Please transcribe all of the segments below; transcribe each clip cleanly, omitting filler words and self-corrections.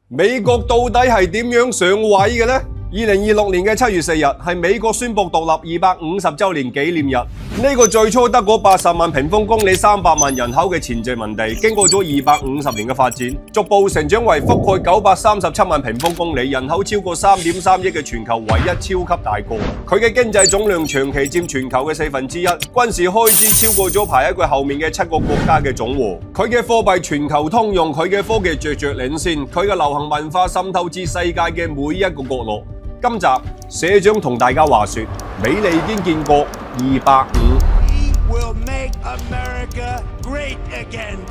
美國到底係點樣上位嘅呢？2026年嘅7月4日係美國宣布獨立250週年紀念日。呢個最初得嗰80萬平方公里、300萬人口嘅前殖民地，經過咗250年嘅發展，逐步成長為覆蓋937萬平方公里、人口超過3.3億嘅全球唯一超級大國。佢嘅經濟總量長期佔全球嘅1/4，軍事開支超過咗排喺佢後面嘅7個國家嘅總和。佢嘅貨幣全球通用，佢嘅科技著領先，佢嘅流行文化滲透至世界嘅每一個角落。今集社長同大家話說，美利堅建國250。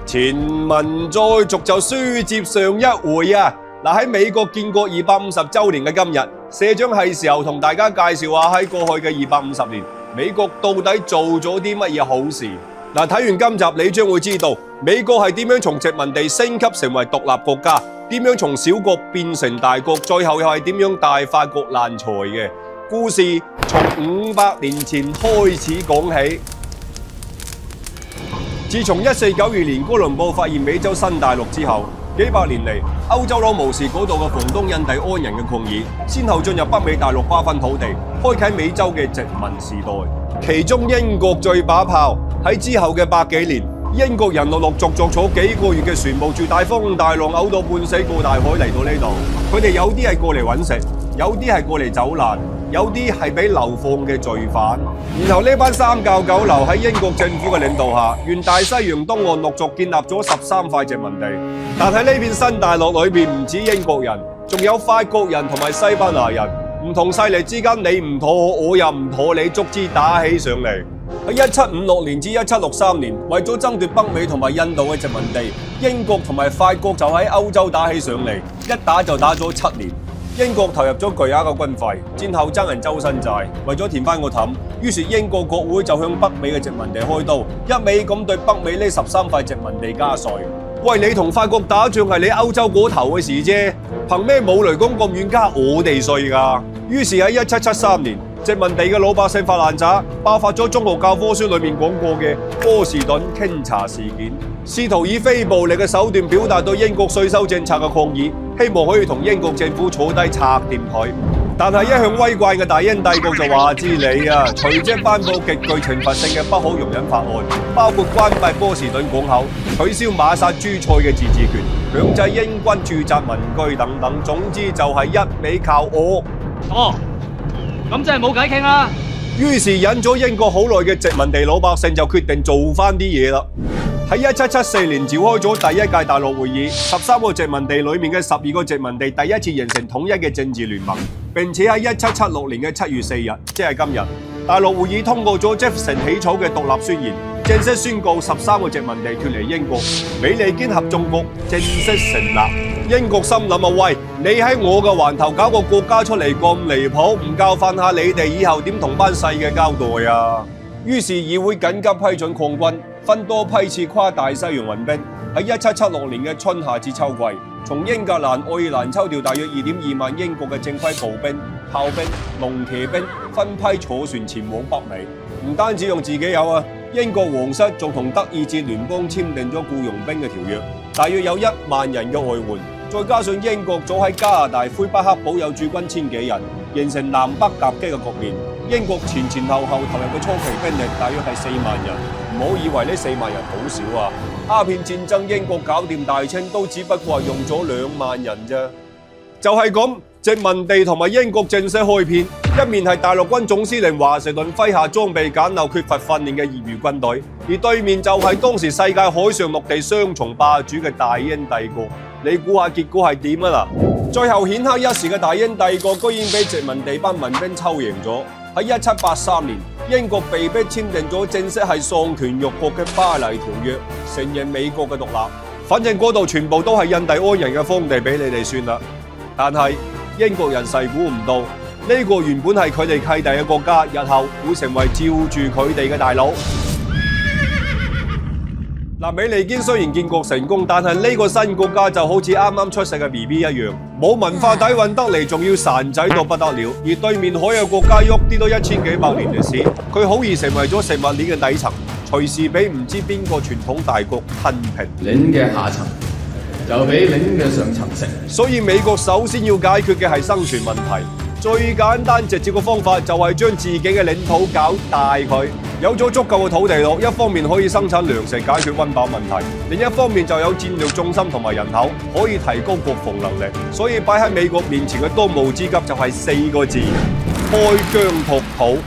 前文再續就書接上一回啊！喺美國建國250週年嘅今日，社長係時候同大家介紹下喺過去嘅250年，美國到底做咗啲乜嘢好事。睇完今集你將會知道，美國係點樣從殖民地升級成為獨立國家，點樣從小國變成大國，最後又係點樣大發國難財嘅故事，從500年前開始講起。自從1492年哥倫布發現美洲新大陸之後，幾百年嚟，歐洲佬無視嗰度嘅房東印第安人嘅抗議，先後進入北美大陸瓜分土地，開啟美洲嘅殖民時代。其中英國最把炮，喺之後嘅百幾年，英國人陸陸續續坐幾個月嘅船，冒住大風大浪，嘔到半死過大海嚟到呢度。佢哋有啲係過嚟揾食，有啲係過嚟走難，有啲係俾流放嘅罪犯。然後呢班三教九流喺英國政府嘅領導下，沿大西洋東岸陸續建立咗13塊殖民地。但喺呢片新大陸裏邊，唔止英國人，仲有法國人同埋西班牙人。唔同勢力之間，你唔妥我，我又唔妥你，足之打起上嚟。喺1756年至1763年，為咗爭奪北美同埋印度嘅殖民地，英國同埋法國就喺歐洲打起上嚟，一打就打咗7年。英國投入咗巨額嘅軍費，戰後爭人周身債，為咗填翻個氹，於是英國國會就向北美嘅殖民地開刀，一味咁對北美呢13塊殖民地加稅。喂，你同法國打仗係你歐洲嗰頭嘅事啫，憑咩冇雷公咁遠加我哋稅㗎？於是喺1773年，殖民地嘅老百姓發爛渣，爆發咗中學教科書裏面講過嘅波士頓傾查事件，試圖以非暴力嘅手段表達對英國稅收政策嘅抗議，希望可以同英國政府坐低拆掂佢。但係一向威慣嘅大英帝國就話知你啊，隨即頒布極具懲罰性嘅不可容忍法案，包括關閉波士頓港口、取消馬薩諸塞嘅自治權、強制英軍駐紮民居等等。總之就係一味靠惡。咁真係冇偈傾啦。於是忍咗英國好耐嘅殖民地老百姓就決定做翻啲嘢啦。喺1774年召開咗第一屆大陸會議，13個殖民地裏面嘅12個殖民地第一次形成統一嘅政治聯盟，並且喺1776年嘅7月4日，即係今日，大陸會議通過咗 Jefferson 起草嘅獨立宣言，正式宣告13個殖民地脫離英國，美利堅合眾國正式成立。英國心諗啊，喂，你喺我嘅環頭搞個國家出嚟咁離譜，唔教訓下你哋以後點同班細嘅交代啊？於是議會緊急批准抗軍，分多批次跨大西洋運兵，喺1776年嘅春夏至秋季，從英格蘭、愛爾蘭抽調大約2.2萬英國嘅正規步兵、炮兵、龍騎兵，分批坐船前往北美。唔單止用自己有啊，英國皇室仲同德意志聯邦簽訂咗僱傭兵嘅條約，大約有1萬人嘅外援，再加上英國早喺加拿大、魁北克堡有駐軍1000幾人，形成南北夾擊嘅局面。英國前後投入嘅初期兵力大約係4萬人，唔好以為呢4萬人好少啊！鴉片戰爭英國搞掂大清都只不過係用咗2萬人啫。就係咁，殖民地同埋英國正式開片，一面係大陸軍總司令華盛頓麾下裝備簡陋、缺乏訓練嘅業餘軍隊，而對面就係當時世界海上陸地雙重霸主嘅大英帝國。你估下結果係點啊嗱？最後顯赫一時嘅大英帝國居然俾殖民地班民兵抽贏咗。喺1783年，英國被迫簽訂咗正式係喪權辱國嘅巴黎條約，承認美國嘅獨立。反正嗰度全部都係印第安人嘅荒地，俾你哋算啦。但係英國人細估唔到，呢個原本係佢哋契弟嘅國家，日後會成為罩住佢哋嘅大佬。美利堅雖然建國成功，但係呢個新國家就好似啱啱出世嘅 BB 一樣，冇文化底蘊得嚟，仲要孱仔到不得了。而對面海嘅國家喐啲都1000幾百年歷史，佢好易成為咗食物鏈嘅底層，隨時俾唔知邊個傳統大國吞平。您嘅下層就俾領嘅上層食。所以美國首先要解決嘅係生存問題，最簡單直接嘅方法就係將自己嘅領土搞大佢。有咗足夠嘅土地落，一方面可以生產糧食解決溫飽問題，另一方面就有戰略重心同埋人口，可以提高國防能力。所以擺喺美國面前嘅當務之急就係4個字：開疆拓土。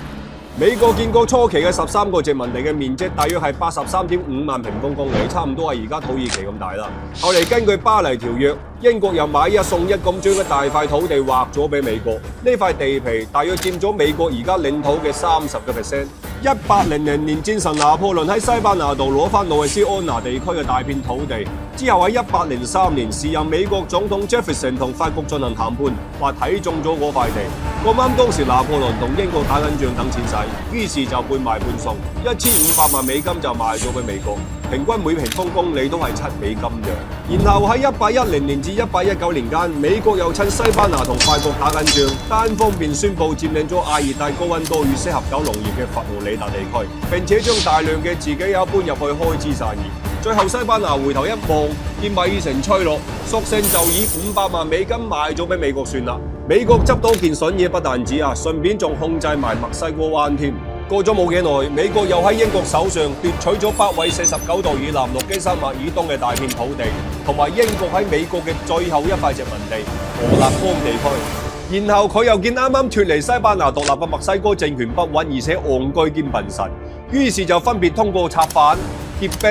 美國建國初期嘅13個殖民地嘅面積大約係83.5萬平方公里，差唔多係而家土耳其咁大啦。後嚟根據巴黎條約，英國又買一送一咁將一大塊土地劃咗俾美國，呢塊地皮大約佔咗美國而家領土嘅30%。1800年戰神拿破崙喺西班牙度攞翻路易斯安那地區嘅大片土地，之後喺1803年時任美國總統 Jefferson 同法國進行談判，話睇中咗嗰塊地。咁啱當時拿破崙同英國打緊仗等錢使，於是就半賣半送，1500萬美金就賣咗俾美國，平均每平方公里都係7美金啫。然後喺1810年至1819年間，美國又趁西班牙同法國打緊仗，單方面宣布佔領咗亞熱帶高溫多雨適合搞農業嘅佛羅里達地區，並且將大量嘅自己也搬入去開枝散葉。最後西班牙回頭一望，見米城吹落，索性就以500萬美金賣咗俾美國算啦。美國執到件筍嘢不但止啊，順便仲控制埋墨西哥灣添。過咗冇幾耐，美國又喺英國手上奪取咗北緯49度以南、陸基山脈以東嘅大片土地，同埋英國喺美國嘅最後一塊殖民地俄勒岡地區。然後佢又見啱啱脫離西班牙獨立嘅墨西哥政權不穩，而且戇居兼笨實，於是就分別通過策反、脅迫、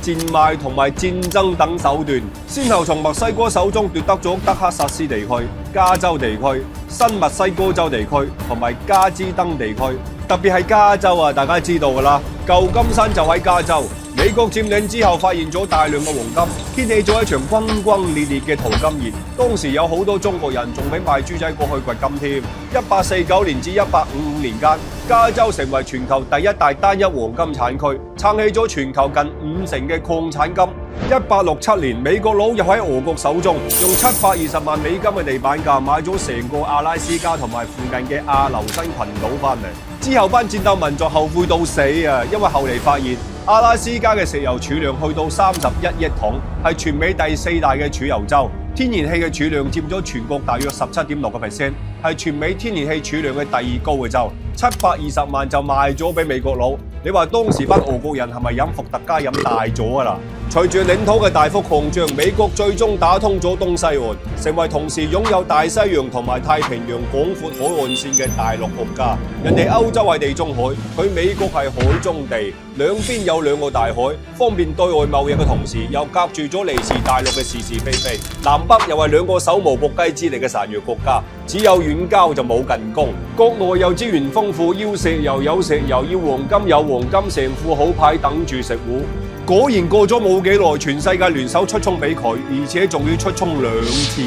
賤賣同埋戰爭等手段，先後從墨西哥手中奪得咗德克薩斯地區、加州地區、新墨西哥州地區同埋加茲登地區。特別係加州啊，大家知道㗎啦，舊金山就喺加州。美國佔領之後，發現咗大量嘅黃金，掀起咗一場轟轟烈烈嘅淘金熱。當時有好多中國人仲俾賣豬仔過去掘金添。1849年至1855年間，加州成為全球第一大單一黃金產區，撐起咗全球近50%嘅礦產金。1867年，美國佬又喺俄國手中用720萬美金嘅地板價買咗成個阿拉斯加同埋附近嘅亞留申群島翻嚟。之後班戰鬥民族後悔到死啊，因為後嚟發現阿拉斯加嘅石油儲量去到31億桶，係全美第4大嘅儲油州。天然氣嘅儲量佔咗全國大約17.6%，係全美天然氣儲量嘅第2高嘅州。720萬就賣咗俾美國佬，你話當時班俄國人係咪飲伏特加飲大咗啊啦？隨住領土嘅大幅擴張，美國最終打通咗東西岸，成為同時擁有大西洋同埋太平洋廣闊海岸線嘅大陸國家。人哋歐洲係地中海，佢美國係海中地，兩邊有2個大海，方便對外貿易嘅同時，又隔住咗嚟自大陸嘅是是非非。南北又係2個手無縛雞之力嘅孱弱國家，只有遠交就冇近攻。國內又資源豐富，要石油有石油，要黃金有黃金，成副好牌等住食糊。果然過咗冇幾耐，全世界聯手出衝俾佢，而且仲要出衝2次。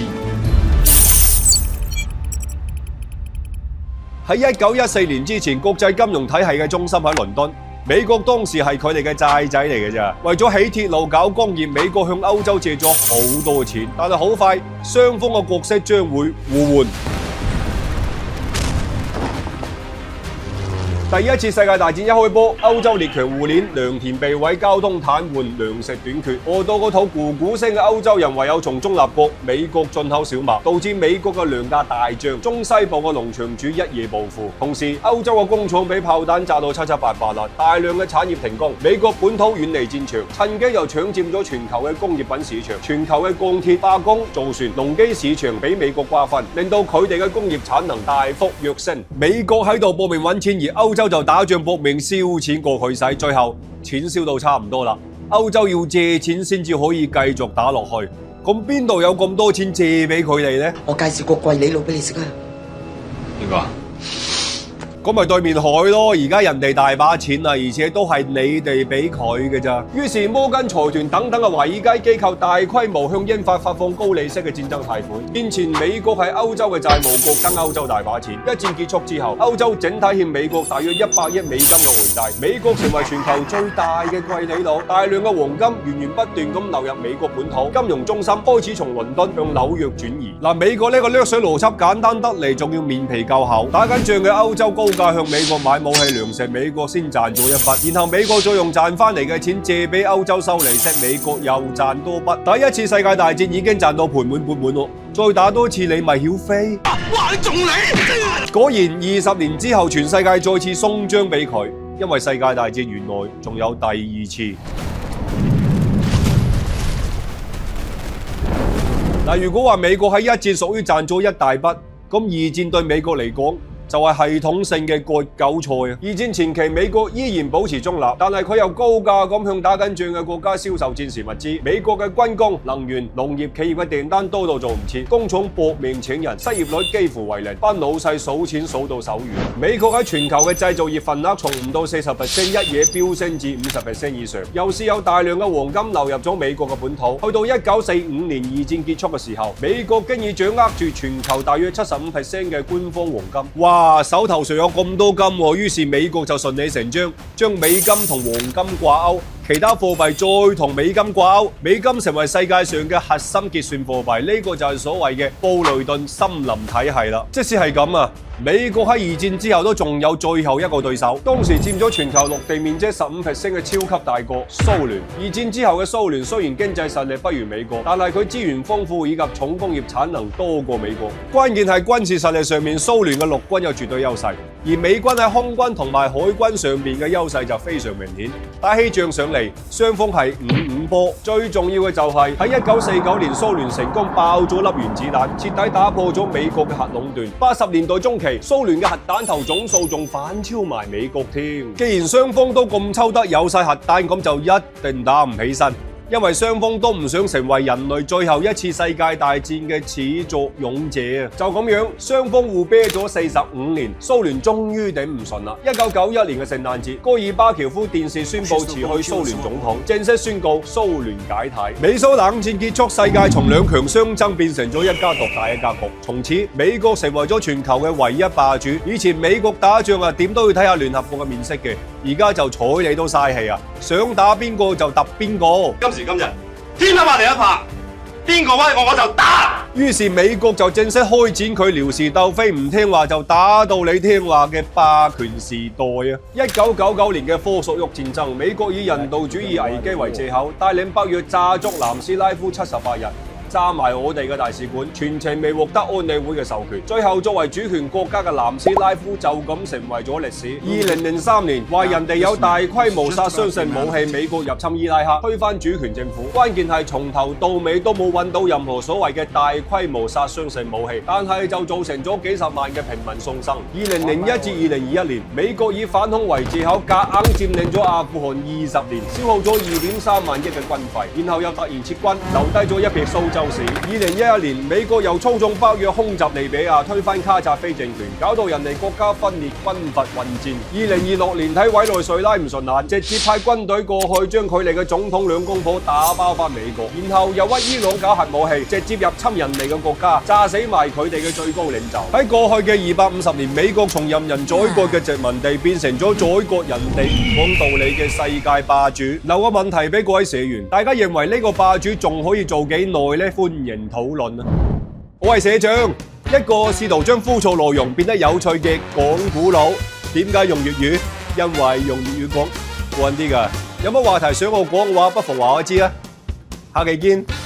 喺1914年之前，國際金融體系嘅中心喺倫敦，美國當時係佢哋嘅債仔嚟嘅咋。為咗起鐵路搞工業，美國向歐洲借咗好多錢，但係好快雙方嘅角色將會互換。第一次世界大戰一開波，歐洲列強互鏈，良田被毀，交通癱瘓，糧食短缺，餓到個肚咕咕聲嘅歐洲人唯有從中立國美國進口小麥，導致美國嘅糧價大漲，中西部嘅農場主一夜暴富。同時，歐洲嘅工廠俾炮彈炸到七七八八啦，大量嘅產業停工，美國本土遠離戰場，趁機又搶佔咗全球嘅工業品市場，全球嘅鋼鐵、化工、造船、農機市場俾美國瓜分，令到佢哋嘅工業產能大幅躍升。美國喺度搏命揾錢，而歐洲就打仗搏命燒錢過去使，最後錢燒到差唔多啦。歐洲要借錢先至可以繼續打落去，咁邊度有咁多錢借俾佢哋呢？我介紹個貴利佬俾你識啊！邊個？咁咪對面海咯，而家人哋大把錢啦，而且都係你哋俾佢嘅咋。於是摩根財團等等嘅華爾街機構大規模向英法發放高利息嘅戰爭貸款。現前美國係歐洲嘅債務國，跟歐洲大把錢。一戰結束之後，歐洲整體欠美國大約100億美金嘅外債，美國成為全球最大嘅貴利佬，大量嘅黃金源源不斷咁流入美國本土，金融中心開始從倫敦向紐約轉移。嗱，美國呢個掠水邏輯簡單得嚟，仲要面皮夠厚，打緊仗嘅歐洲高價向美國買武器糧食，美國先賺咗一筆，然後美國再用賺翻嚟嘅錢借俾歐洲收利息，美國又賺多筆。第一次世界大戰已經賺到盆滿缽滿咯，再打多次你咪曉飛。哇！你仲嚟？果然20年之後，全世界再次鬆章俾佢，因為世界大戰原來仲有第二次。嗱，如果話美國喺一戰屬於賺咗一大筆，咁二戰對美國嚟講就係系統性嘅割韭菜啊！二戰前期美國依然保持中立，但係佢又高價咁向打緊仗嘅國家銷售戰時物資。美國嘅軍工、能源、農業企業嘅訂單多到做唔切，工廠搏命請人，失業率幾乎為零，班老細數錢數到手軟。美國喺全球嘅製造業份額從唔到40%一嘢飆升至50%以上，又是有大量嘅黃金流入咗美國嘅本土。去到1945年二戰結束嘅時候，美國經已掌握住全球大約75%嘅官方黃金。哇！手頭上有咁多金喎，於是美國就順理成章將美金同黃金掛鈎，其他貨幣再同美金掛鈎，美金成為世界上嘅核心結算貨幣。呢個就係所謂嘅布雷頓森林體系啦。即使係咁啊，美國喺二戰之後都仲有最後一個對手，當時佔咗全球陸地面積15%嘅超級大國蘇聯。二戰之後嘅蘇聯雖然經濟實力不如美國，但係佢資源豐富以及重工業產能多過美國。關鍵係軍事實力上面，蘇聯嘅陸軍有絕對優勢，而美軍喺空軍同埋海軍上面嘅優勢就非常明顯。打起仗上嚟，雙方係5-5波。最重要嘅就係喺1949年，蘇聯成功爆咗粒原子彈，徹底打破咗美國嘅核壟斷。80年代中期，蘇聯嘅核彈頭總數仲反超埋美國添。既然雙方都咁抽得有晒核彈，咁就一定打唔起身。因為雙方都唔想成為人類最後一次世界大戰嘅始作俑者啊！就咁樣，雙方互啤咗45年，蘇聯終於頂唔順啦。1991年嘅聖誕節，戈爾巴喬夫電視宣布辭去蘇聯總統，正式宣告蘇聯解體。美蘇冷戰結束，世界從兩強相爭變成咗一家獨大嘅格局。從此，美國成為咗全球嘅唯一霸主。以前美國打仗啊，點都要睇下聯合國嘅面色嘅，而家就睬你都嘥氣啊！想打邊個就揼邊個。今時今日，天一拍地一拍，邊個威我就打。於是美國就正式開展佢撩事鬥非，唔聽話就打到你聽話嘅霸權時代啊！1999年嘅科索沃戰爭，美國以人道主義危機為借口，帶領北約炸足南斯拉夫78日。炸埋我哋嘅大使館，全程未獲得安理會嘅授權。最後作為主權國家嘅南斯拉夫就咁成為咗歷史。2003年話人哋有大規模殺傷性武器，美國入侵伊拉克，推翻主權政府。關鍵係從頭到尾都冇揾到任何所謂嘅大規模殺傷性武器，但係就造成咗幾十萬嘅平民喪生。2001至2021年，美國以反恐為借口，夾硬佔領咗阿富汗20年，消耗咗2.3萬億嘅軍費，然後又突然撤軍，留低咗一撇蘇州。2011年，美國又操縱北約空襲利比亞，推翻卡扎菲政權，搞到人哋國家分裂，軍閥混戰。2026年睇委內瑞拉唔順眼，直接派軍隊過去，將佢哋嘅總統兩公婆打包翻美國，然後又屈伊朗搞核武器，直接入侵人哋嘅國家，炸死埋佢哋嘅最高領袖。喺過去嘅250年，美國從任人宰割嘅殖民地變成咗宰割人哋唔講道理嘅世界霸主。留個問題俾各位社員，大家認為呢個霸主仲可以做幾耐呢？歡迎討論啊！我係社長，一個試圖將枯燥內容變得有趣嘅講古佬。點解用粵語？因為用粵語講過癮啲㗎。有乜話題想我講嘅話，不妨話我知啊！下期見。